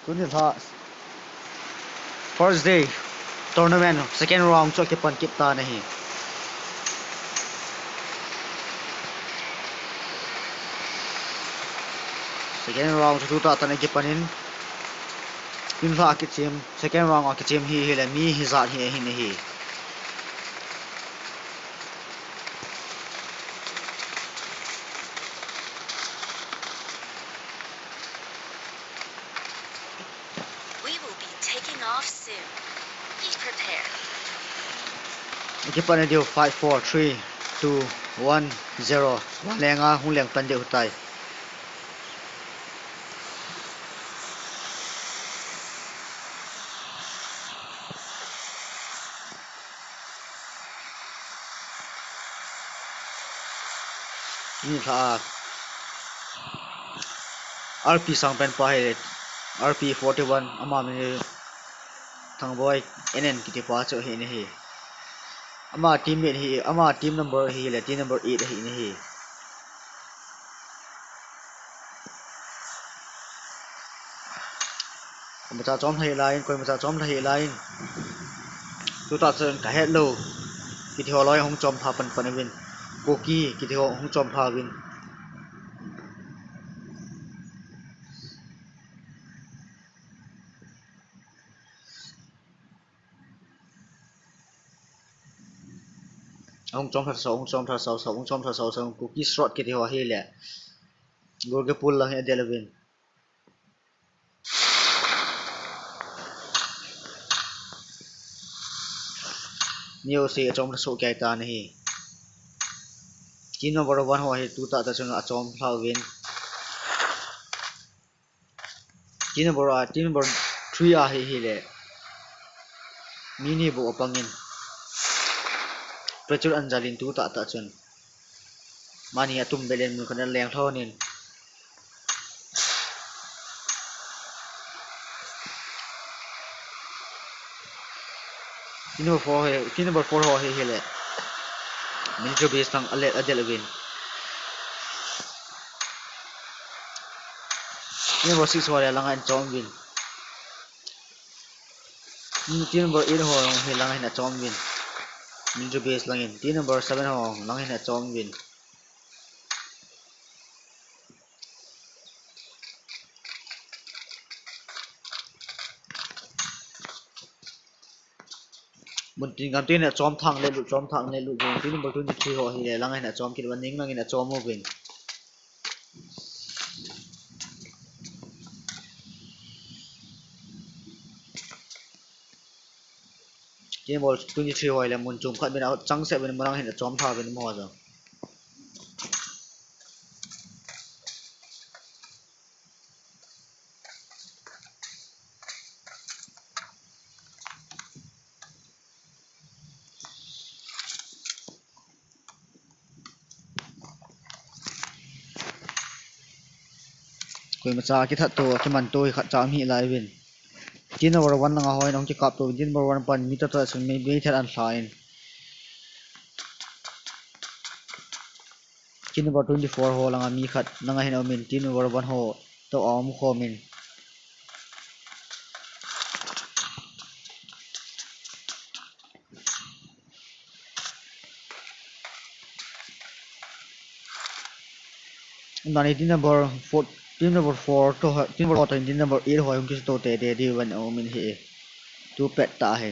Tuni tha first day tournament second round cho kipan kipta nahi. Second round chu ta tan kipanin in tha kichem second round a kichem hi la mi hi za hi hi nahi. Kipan dia 5 4 3 2 1 0 lenga hung leng pan de hutai. Ni tha RP sang pen pa hai RP 41 ama mi thang boy enen kiti pa cho hi nahi. Ama teammate hi ama team number hi la team number 8 hi nahi. Macha chom thei line koi macha chom thei line tu ta chen ka hello kiti ho loi hong chom tha pan pan win koki kiti ho hong chom tha win hong chom tha so hong chom tha so hong chom tha so koki shot kiti ho hi le gol ke pull la he delvin niu se chom tha so kai ta nahi. Team number 1 ho hi tu ta ta chen a chom tha win. Team number 3 a hi le mini bo apangin pressure anjalin tu ta ta chen mani atum belen mun kana leng thonin team number 4 ho hi le mijouse tang ale adel win. Team number 6 ho le langan chom win. Team number 8 ho hi langan na chom win. Mijouse langin team number 7 ho langan na chom win. Mun tin gam tin na chom thang le lu team number 23 ho hi le langan na chom kit wan ning langin na chom mo win. Team number 23 ho le mun chum khat bin out chang se bin marang hin na chom tha bin mo jo. Koi macha ki that to ki man to khat cha mi lai win. Team number 1 langa hoi nong ki kap to team number 1 pan mi ta ta chen me be ther an hlain. Team number 24 ho langa mi khat langa hin min team number 1 ho to om kho min. Nani team number 4 to team number 8 ho hong ki to te de di wan o min he tu pet ta he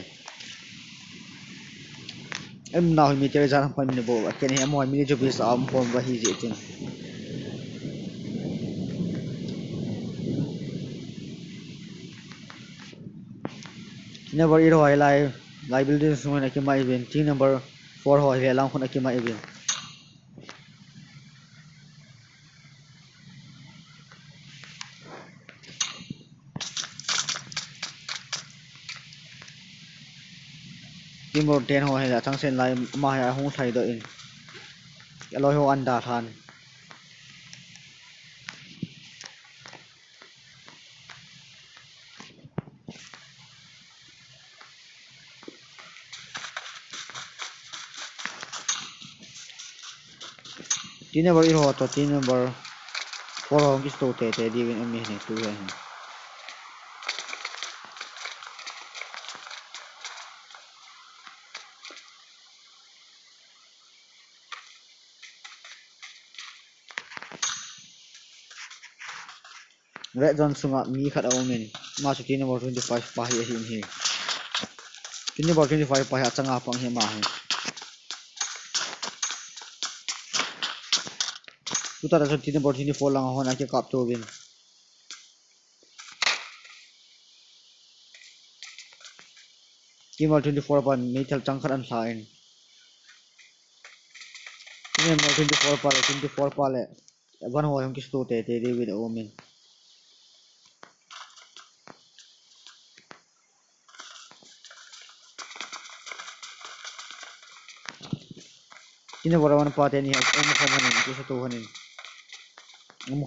em nào mi chơi ra pan min bo ken he mo mi jo bis am form wa hi je chen number 8 ho lai building so na ki mai ben team number 4 ho he lang khona ki mai ben. Team number 10 ho he la chang sen lai ma ha hung thai do in aloi ho an da than. Team number 8 ho to team number 4 ho ki to te di win mi ne tu he red zone sunga mi khat awmin ma chu team number 25 pa hi him hi team number 25 pa hi changa pang hi ma hi tu ta team number 24 lang hona ke kap to win team number 24 pa mi thal chang khat an thain team number 24 pa le one ho hom kisu te win awmin team number 1 pa te ni khom hanin kisu to hanin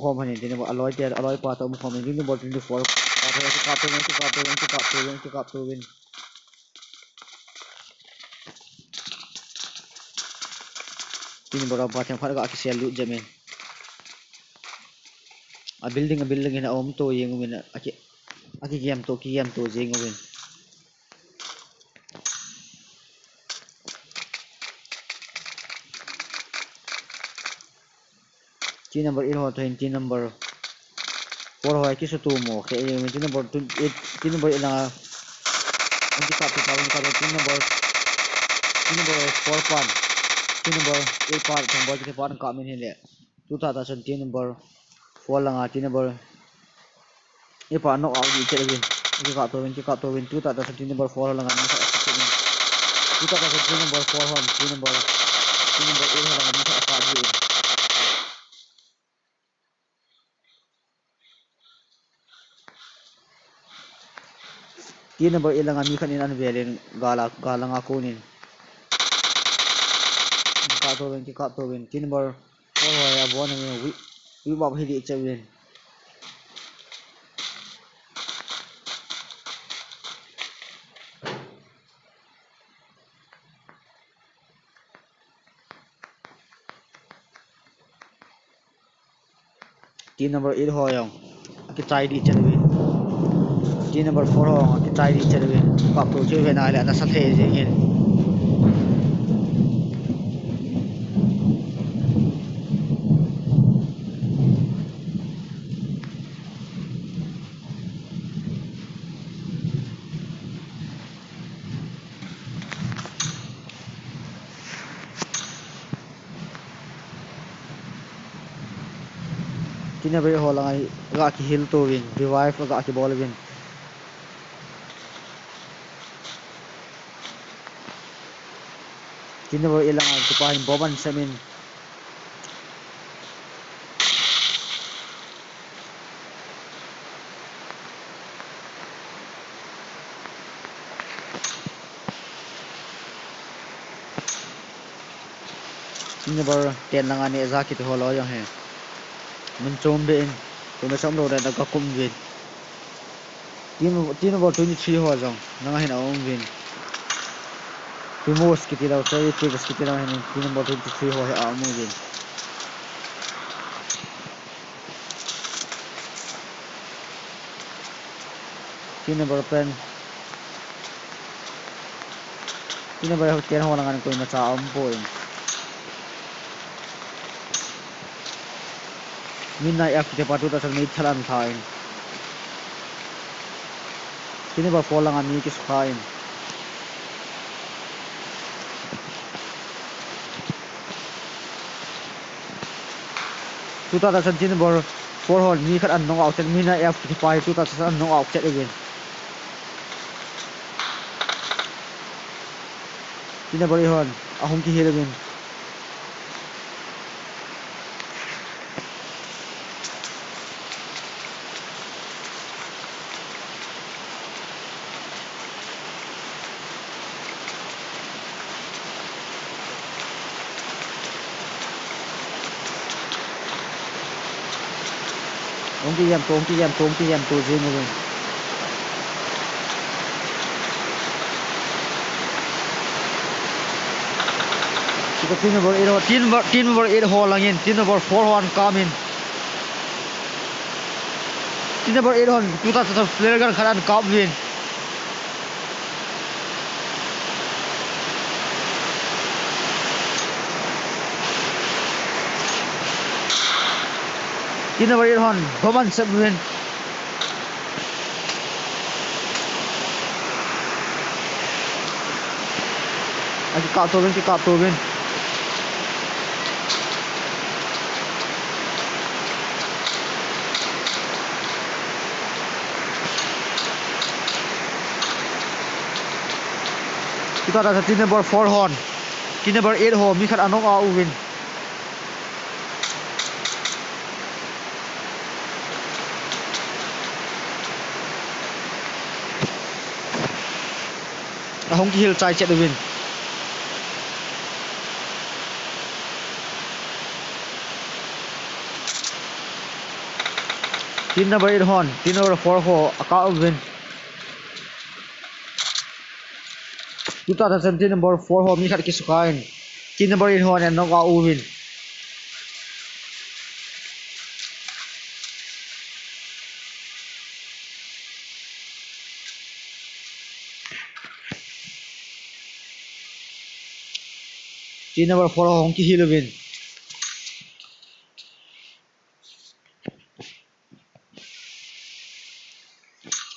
khom hanin team number aloi pa to khom hanin team number 24 pa te kap to win team number 1 pa te phar ga ki sel lu jamin a building in a to yeng win aki game to jeng win team number 8 ho team number 4 ho ki su tu mo ke team number 8 team number ina anti ka team number 4 pan team number 8 pan thong boy ki pan ka min hele tu ta team number 4 langa team number e pa no out di chele win ki ka to win tu ta team number 4 langa ni tu ta team number 4 hon team number 8 langa ni ka di team number 8 langa mi khanin an velen gala nga konin ka to win team number 4 ho ya bon ni wi ba hi di chewin team number 8 ho yang ki try di chewin team number 4 ho ki try di chewin ka to chewin ai la na sa the jengin team number 8 ho lang ai ga ki heal to win revive ga ki ball win team number 8 lang ai ki pahin boban semin team number 10 lang ani za ki to ho lo yang he mun chom be in to na sam lo da ka kum win team number 23 ho jong nang hin awm win Primos ki tiraw sa itigas ki tiraw hin team number 23 ho he awm win team number 10 team number 10 ho lang an ko na sa awm po Minna F te patu ta sang ni thalan thain team number 4 lang ani ki sukhain tu ta team number 4 hon ni khat an nong out Minna F ki pai tu ta san nong out chet again team number 8 hon ahung ki hele win tong ki yam to jing win team number 8 ho lang in team number 4 hon come in team number 8 hon tu ta player gan kharan kap win team number 8 hon Roman sub win Anh cạo tôi bên, cái cạo tôi bên. Kita ada team number 4 horn, team number 8 horn, mi khat anok a win. Ahung ki hill chai chet win. Team number 8 horn, team number 4 horn, aka win. Kita ada team number 4 horn, mi khat ki sukain. Team number 8 horn and nok a win. Team number 4 horn ki hilou win.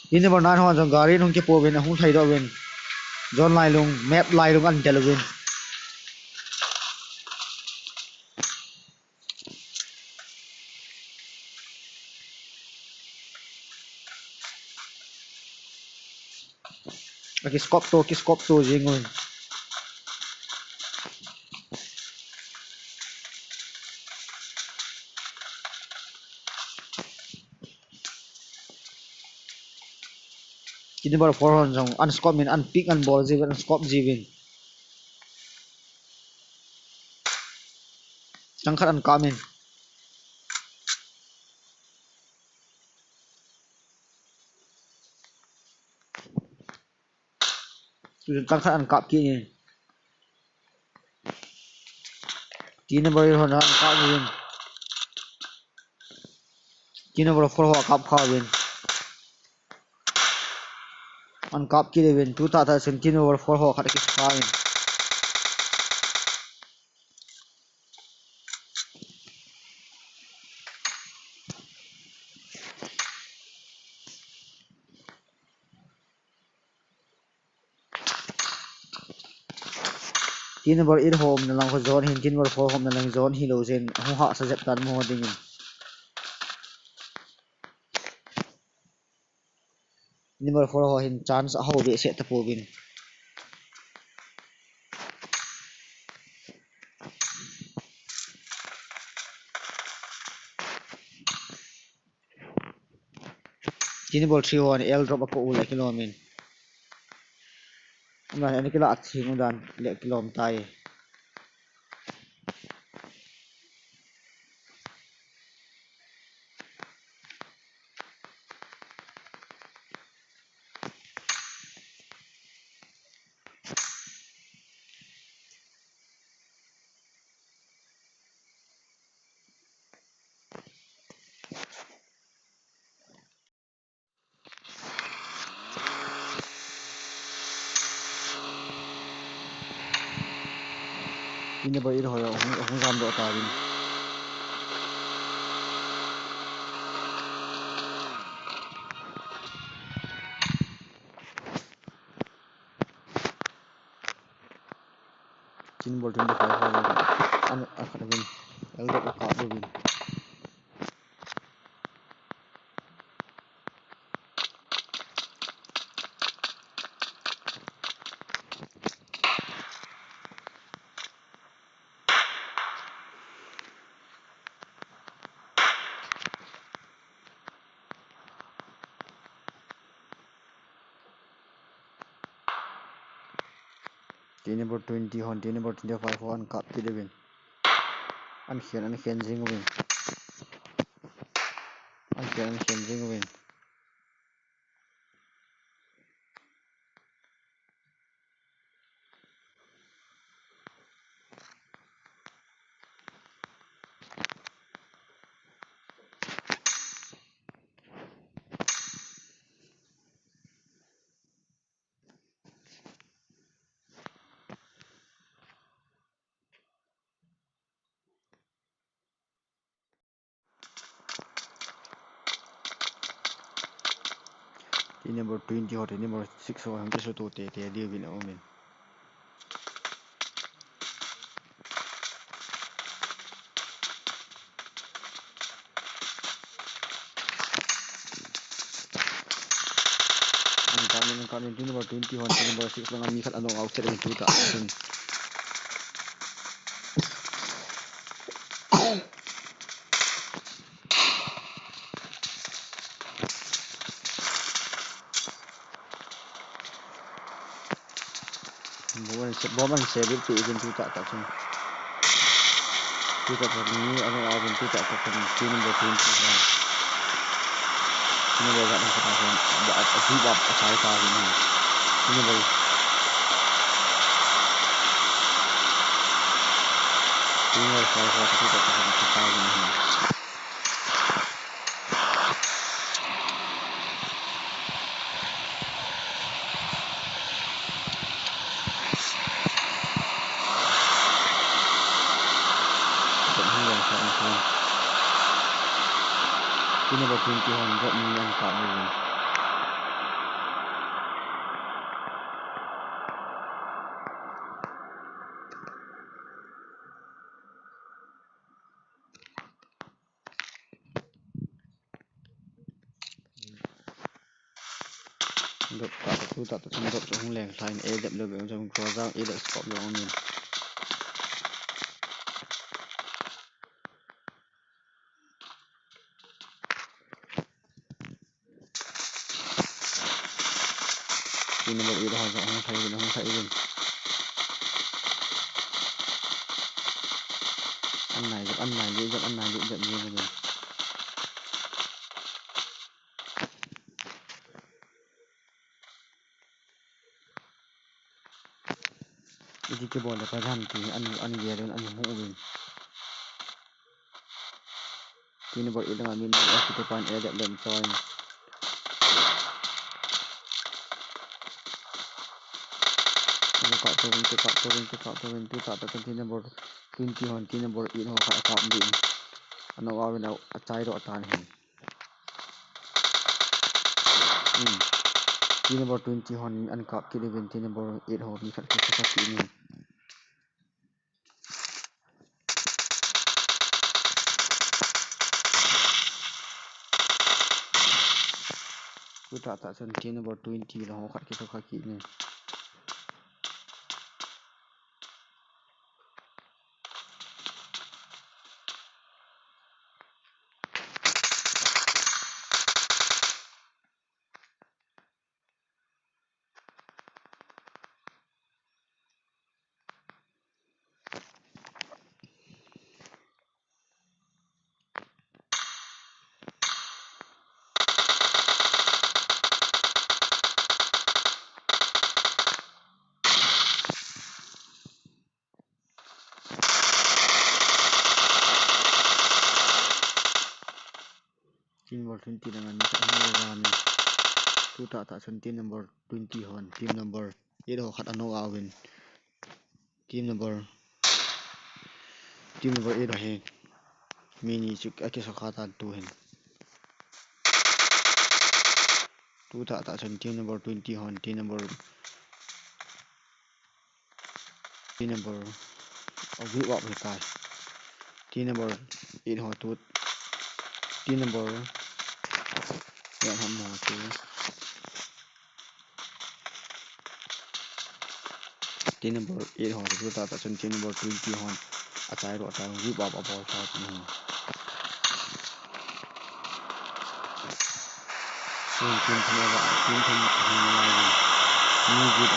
Team number 9 horn jong garin hong ki po win, ahung thei do win. John lai lung, map lai lung an del win. Ki scope to jing win. Team number 4 horn jong an scope min an pick an ball ji win, an scope ji win. Tang khat an kamin. Tang khat an kap ki ni. Team number 8 horn an kap win. Team number 4 horn kap kha win. An kap ki win. Tu ta tha sin team number 4 horn khat ki kha win. Team number 8 home na lang ko zone hin, team number 4 home na lang zone hilou zen ahung ha sa jet kan mo dingin. Number 4 ho hin chance a ho be se ta po win. Team number 3 ho an l drop ko ul kilomin. Amna ani kila athing udan le kilom tai. Team number 8 ho ahung ram do ta win. Team number 25 ho an khat win. L drop ka do win. Team number 20 hon, team number 25 hon kap ki win. An khian jing win. An khian jing win. Team number 20 ho, team number 6 ho hang ki su to te dia win o min. Ang team number 21 team number 6 lang ang mikat anong outset ang tuta sun Boman sebut pi izin tuta tak sun tuta tak ni anong awin tuta tak sun team number 21 ini bawa nak katakan bab asal kali ini bawa ini saya tuta tak sun kali ini ini bawa 21 buat ni yang tak boleh Dok tak tu tak sendok trong leng lain edap lo trong croissant edap stop lo ni ini bawa edap hong thei ini ăn này dập như này Jadi ke boleh padan tu an dia dan an mu bin ini buat itu dengan min kita pan ada dalam soal Kak turun tu tak tekan number 21 number 8 ho kak kak bin ano awin au acai ro tan hin number 20 hon an kap ki bin number 8 ho mi khat khat ki ni tu tak sen number 20 lo ho khat ki ni Team number 20 dengan ni tu tak sen team number 20 hon team number 8 ho khat ano awin team number 8 he mini chuk ake sakata tu hen tu tak sen team number 20 hon team number vi wap he tai team number 8 ho tu team number yang ham mo tu team number 8 ho tu tak sen team number 20 hon acai ro ta vi wap abol sa ni team thei ni good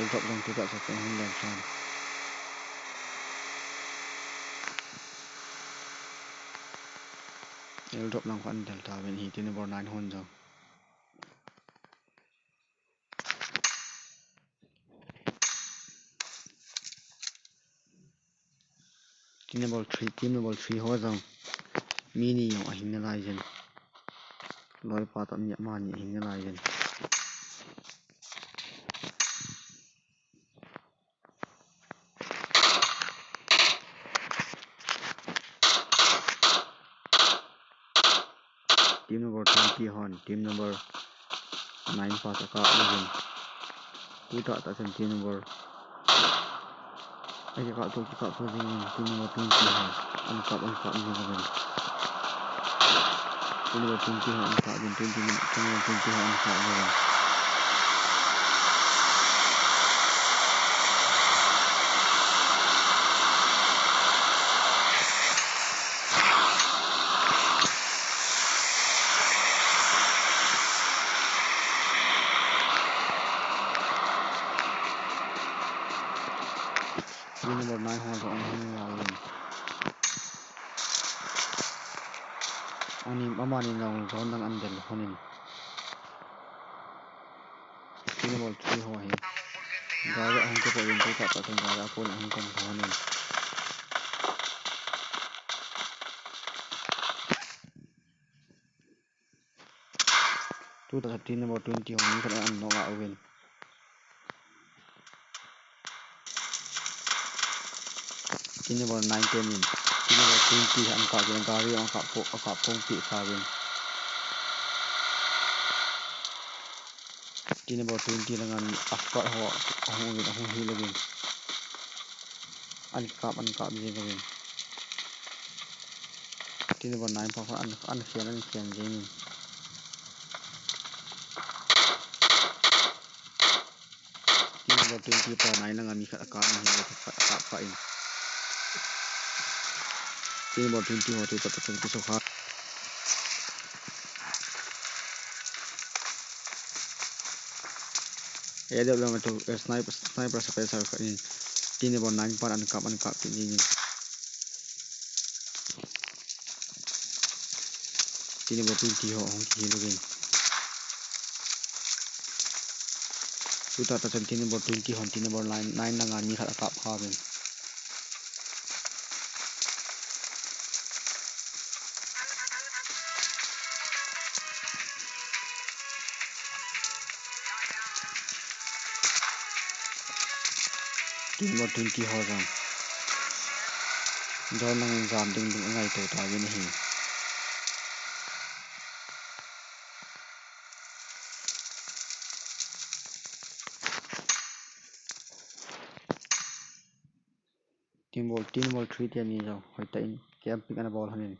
Drop dong tu tak satu yang lem san. Drop lang kwan delta ben hi tin number 9 hon jong. Tin number 3 ho jong. Mini yung ahing na lai jen. Loi pa tam nya ma ni ahing na lai jen. team number 20 hon team number 9 pass aka again tu ta ta chen team number ai ka to ka to team number 20 hon an ka again team number 20 hon ka again 20 hon ka again number 9 hon on again ani mama ni nang zon nang andel honin number 3 ho hi gara ang ko pawin ko ta tang gara ko ang kom honin tu ta team number 20 hon ka an no ga win team number 19 in team number 20 an ka gen gari ang ka pong pi sa win team number 20 lang an after ho ahung hilou win an kap je win team number 9 pa an khian je ni team number 20 pa 9 lang an mi kha ka ni hilou ka pa in team number 20 ho tu ta chen kisuh kha ya dia bilang tu sniper special ka ni team number 9 pa an kap ni team number 20 ho hong hilou win tu ta chen team number 20 hon team number 9 lang an mi kha ka win team number 20 ho jang do nang jam ding ngai to ta win hi team ball 3 te ni jang hoi ta in camp pick an ball hanin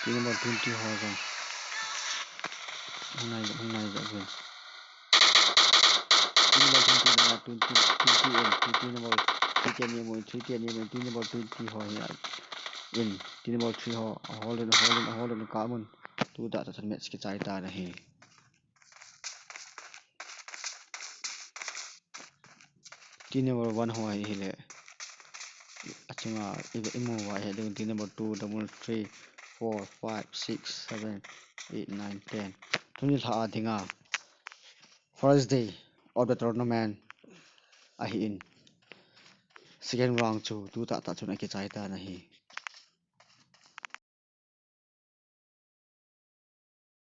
team number 20 ho jang hong nai win team number 20 na 20 number 3 te ni mo team number 20 ho ya in team number 3 ho hold in ka mun tu ta chen match ki chai ta na hi team number 1 ho hi le achunga imu wa he team number 2 double 3 4 5 6 7 8 9 10 tuni tha dinga first day of the tournament ahi in second round chu tu ta chuna ki chai ta na hi